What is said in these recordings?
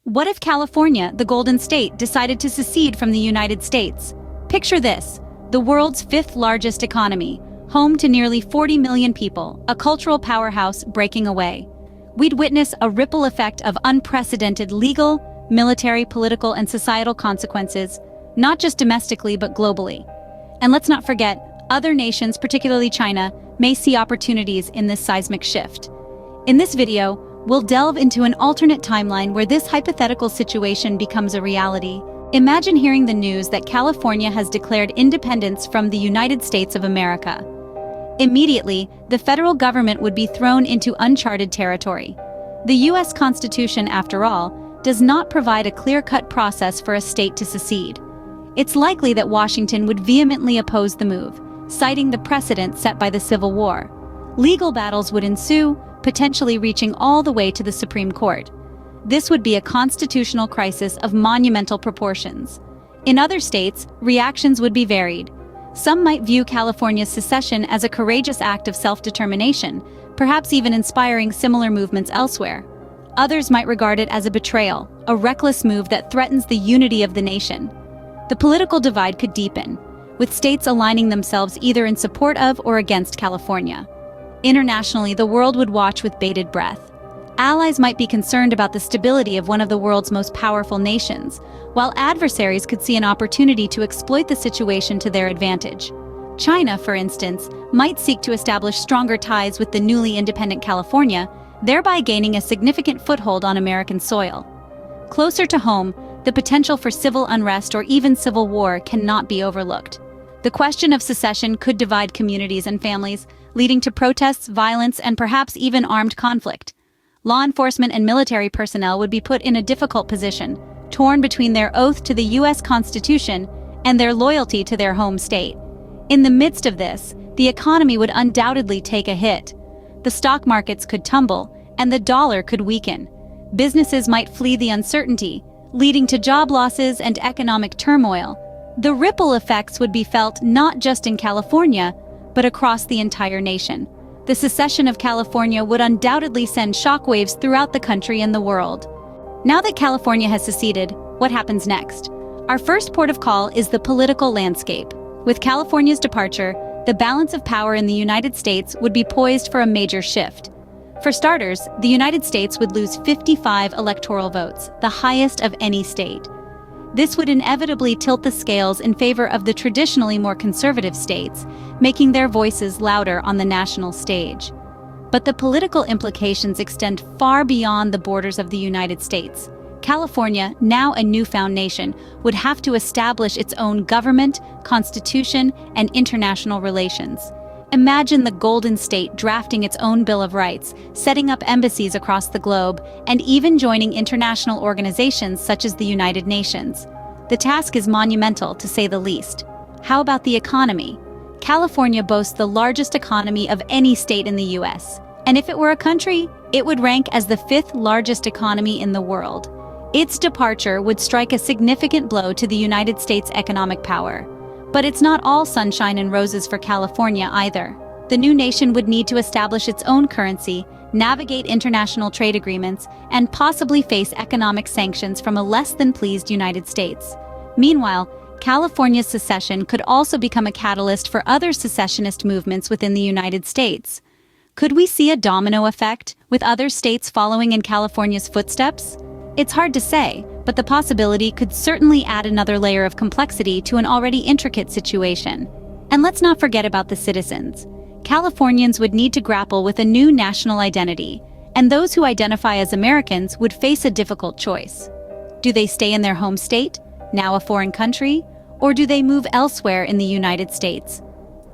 What if California, the Golden State, decided to secede from the United States? Picture this: the world's fifth largest economy, home to nearly 40 million people, a cultural powerhouse breaking away. We'd witness a ripple effect of unprecedented legal, military, political, and societal consequences, not just domestically but globally. And let's not forget, other nations, particularly China, may see opportunities in this seismic shift. In this video, we'll delve into an alternate timeline where this hypothetical situation becomes a reality. Imagine hearing the news that California has declared independence from the United States of America. Immediately, the federal government would be thrown into uncharted territory. The U.S. Constitution, after all, does not provide a clear-cut process for a state to secede. It's likely that Washington would vehemently oppose the move, citing the precedent set by the Civil War. Legal battles would ensue, potentially reaching all the way to the Supreme Court. This would be a constitutional crisis of monumental proportions. In other states, reactions would be varied. Some might view California's secession as a courageous act of self-determination, perhaps even inspiring similar movements elsewhere. Others might regard it as a betrayal, a reckless move that threatens the unity of the nation. The political divide could deepen, with states aligning themselves either in support of or against California. Internationally, the world would watch with bated breath. Allies might be concerned about the stability of one of the world's most powerful nations, while adversaries could see an opportunity to exploit the situation to their advantage. China, for instance, might seek to establish stronger ties with the newly independent California, thereby gaining a significant foothold on American soil. Closer to home, the potential for civil unrest or even civil war cannot be overlooked. The question of secession could divide communities and families, leading to protests, violence, and perhaps even armed conflict. Law enforcement and military personnel would be put in a difficult position, torn between their oath to the U.S. Constitution and their loyalty to their home state. In the midst of this, the economy would undoubtedly take a hit. The stock markets could tumble, and the dollar could weaken. Businesses might flee the uncertainty, leading to job losses and economic turmoil. The ripple effects would be felt not just in California, but across the entire nation. The secession of California would undoubtedly send shockwaves throughout the country and the world. Now that California has seceded, what happens next? Our first port of call is the political landscape. With California's departure, the balance of power in the United States would be poised for a major shift. For starters, the United States would lose 55 electoral votes, the highest of any state. This would inevitably tilt the scales in favor of the traditionally more conservative states, making their voices louder on the national stage. But the political implications extend far beyond the borders of the United States. California, now a newfound nation, would have to establish its own government, constitution, and international relations. Imagine the Golden State drafting its own Bill of Rights, setting up embassies across the globe, and even joining international organizations such as the United Nations. The task is monumental, to say the least. How about the economy? California boasts the largest economy of any state in the U.S. And if it were a country, it would rank as the fifth largest economy in the world. Its departure would strike a significant blow to the United States' economic power. But it's not all sunshine and roses for California either. The new nation would need to establish its own currency, navigate international trade agreements, and possibly face economic sanctions from a less-than-pleased United States. Meanwhile, California's secession could also become a catalyst for other secessionist movements within the United States. Could we see a domino effect, with other states following in California's footsteps? It's hard to say, but the possibility could certainly add another layer of complexity to an already intricate situation. And let's not forget about the citizens. Californians would need to grapple with a new national identity, and those who identify as Americans would face a difficult choice. Do they stay in their home state, now a foreign country, or do they move elsewhere in the United States?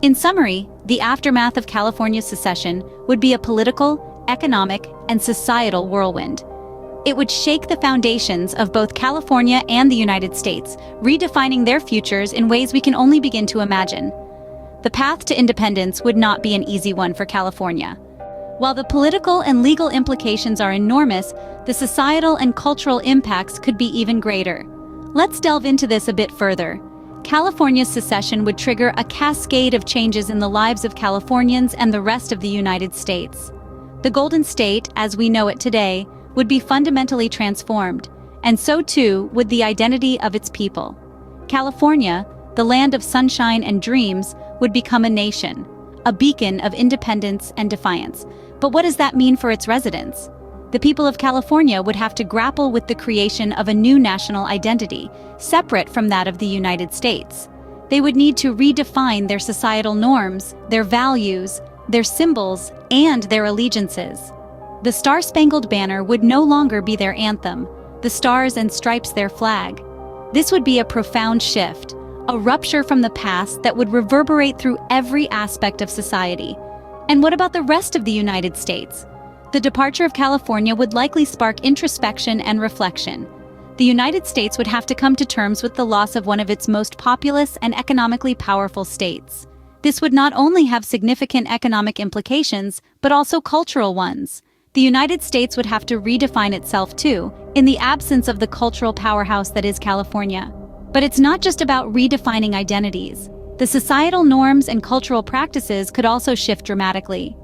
In summary, the aftermath of California's secession would be a political, economic, and societal whirlwind. It would shake the foundations of both California and the United States, redefining their futures in ways we can only begin to imagine. The path to independence would not be an easy one for California. While the political and legal implications are enormous, the societal and cultural impacts could be even greater. Let's delve into this a bit further. California's secession would trigger a cascade of changes in the lives of Californians and the rest of the United States. The Golden State, as we know it today, would be fundamentally transformed. and so too would the identity of its people. California, the land of sunshine and dreams, would become a nation, a beacon of independence and defiance. But what does that mean for its residents? The people of California would have to grapple with the creation of a new national identity, separate from that of the United States. They would need to redefine their societal norms, their values, their symbols, and their allegiances. The Star-Spangled Banner would no longer be their anthem, the stars and stripes their flag. This would be a profound shift, a rupture from the past that would reverberate through every aspect of society. And what about the rest of the United States? The departure of California would likely spark introspection and reflection. The United States would have to come to terms with the loss of one of its most populous and economically powerful states. This would not only have significant economic implications, but also cultural ones. The United States would have to redefine itself too, in the absence of the cultural powerhouse that is California. But it's not just about redefining identities. The societal norms and cultural practices could also shift dramatically.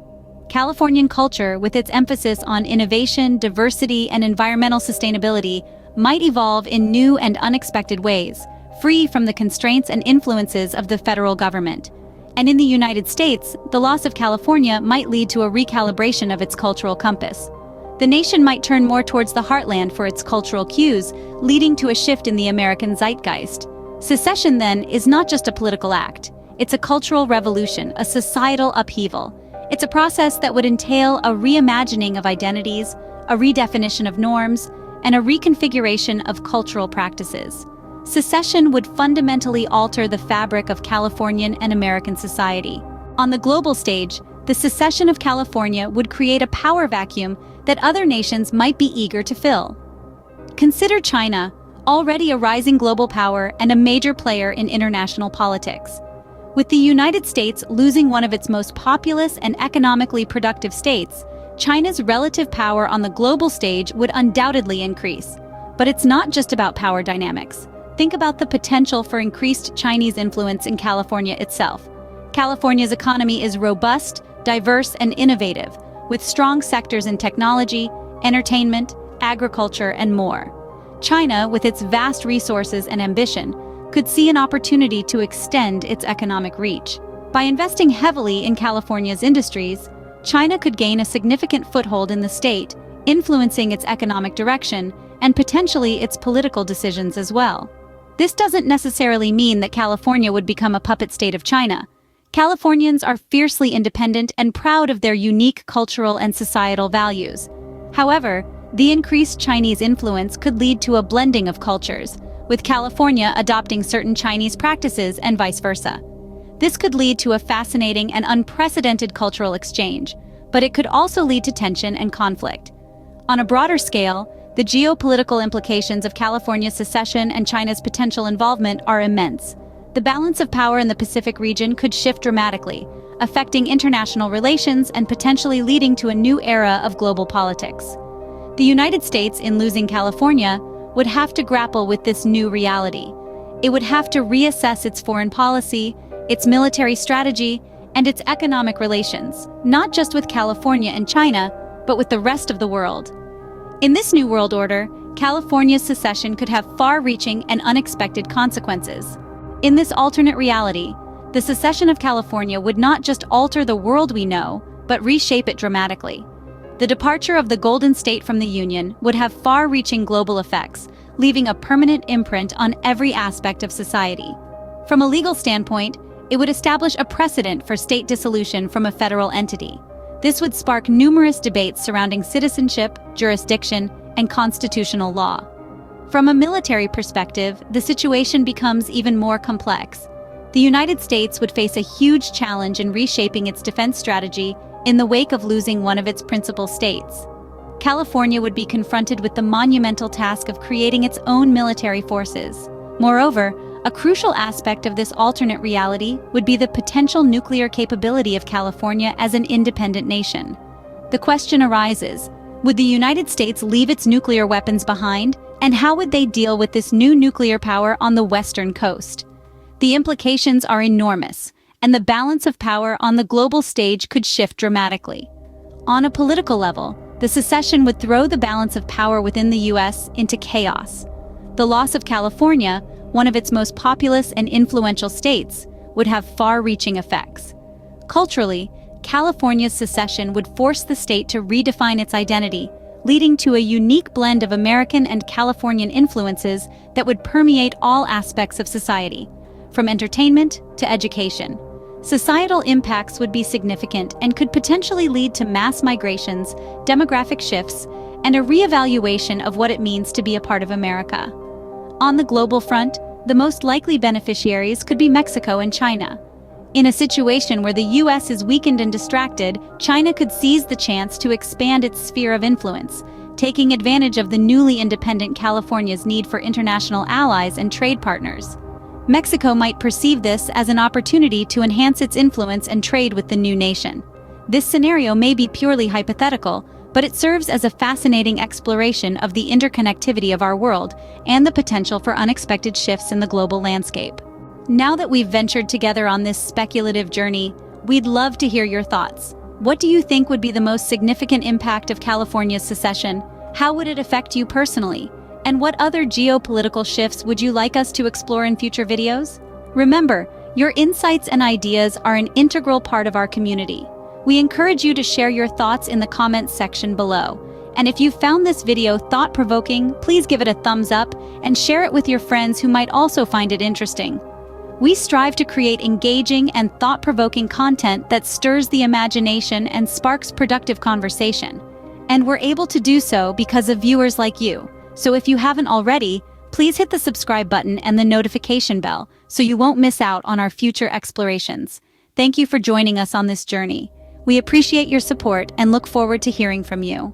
Californian culture, with its emphasis on innovation, diversity, and environmental sustainability, might evolve in new and unexpected ways, free from the constraints and influences of the federal government. And in the United States, the loss of California might lead to a recalibration of its cultural compass. The nation might turn more towards the heartland for its cultural cues, leading to a shift in the American zeitgeist. Secession, then, is not just a political act. It's a cultural revolution, a societal upheaval. It's a process that would entail a reimagining of identities, a redefinition of norms, and a reconfiguration of cultural practices. Secession would fundamentally alter the fabric of Californian and American society. On the global stage, the secession of California would create a power vacuum that other nations might be eager to fill. Consider China, already a rising global power and a major player in international politics. With the United States losing one of its most populous and economically productive states, China's relative power on the global stage would undoubtedly increase. But it's not just about power dynamics. Think about the potential for increased Chinese influence in California itself. California's economy is robust, diverse, and innovative, with strong sectors in technology, entertainment, agriculture, and more. China, with its vast resources and ambition, could see an opportunity to extend its economic reach. By investing heavily in California's industries, China could gain a significant foothold in the state, influencing its economic direction and potentially its political decisions as well. This doesn't necessarily mean that California would become a puppet state of China. Californians are fiercely independent and proud of their unique cultural and societal values. However, the increased Chinese influence could lead to a blending of cultures, with California adopting certain Chinese practices and vice versa. This could lead to a fascinating and unprecedented cultural exchange, but it could also lead to tension and conflict. On a broader scale, the geopolitical implications of California's secession and China's potential involvement are immense. The balance of power in the Pacific region could shift dramatically, affecting international relations and potentially leading to a new era of global politics. The United States, in losing California, would have to grapple with this new reality. It would have to reassess its foreign policy, its military strategy, and its economic relations, not just with California and China, but with the rest of the world. In this new world order, California's secession could have far-reaching and unexpected consequences. In this alternate reality, the secession of California would not just alter the world we know, but reshape it dramatically. The departure of the Golden State from the Union would have far-reaching global effects, leaving a permanent imprint on every aspect of society. From a legal standpoint, it would establish a precedent for state dissolution from a federal entity. This would spark numerous debates surrounding citizenship, jurisdiction, and constitutional law. From a military perspective, the situation becomes even more complex. The United States would face a huge challenge in reshaping its defense strategy in the wake of losing one of its principal states. California would be confronted with the monumental task of creating its own military forces. Moreover, a crucial aspect of this alternate reality would be the potential nuclear capability of California as an independent nation. The question arises, would the United States leave its nuclear weapons behind, and how would they deal with this new nuclear power on the western coast? The implications are enormous, and the balance of power on the global stage could shift dramatically. On a political level, The secession would throw the balance of power within the U.S. into chaos. The loss of California, one of its most populous and influential states, would have far-reaching effects. Culturally, California's secession would force the state to redefine its identity, leading to a unique blend of American and Californian influences that would permeate all aspects of society, from entertainment to education. Societal impacts would be significant and could potentially lead to mass migrations, demographic shifts, and a reevaluation of what it means to be a part of America. On the global front, the most likely beneficiaries could be Mexico and China. In a situation where the U.S. is weakened and distracted, China could seize the chance to expand its sphere of influence, taking advantage of the newly independent California's need for international allies and trade partners. Mexico might perceive this as an opportunity to enhance its influence and trade with the new nation. This scenario may be purely hypothetical, but it serves as a fascinating exploration of the interconnectivity of our world and the potential for unexpected shifts in the global landscape. Now that we've ventured together on this speculative journey, we'd love to hear your thoughts. What do you think would be the most significant impact of California's secession? How would it affect you personally? And what other geopolitical shifts would you like us to explore in future videos? Remember, your insights and ideas are an integral part of our community. We encourage you to share your thoughts in the comments section below. And if you found this video thought-provoking, please give it a thumbs up and share it with your friends who might also find it interesting. We strive to create engaging and thought-provoking content that stirs the imagination and sparks productive conversation. And we're able to do so because of viewers like you. So if you haven't already, please hit the subscribe button and the notification bell so you won't miss out on our future explorations. Thank you for joining us on this journey. We appreciate your support and look forward to hearing from you.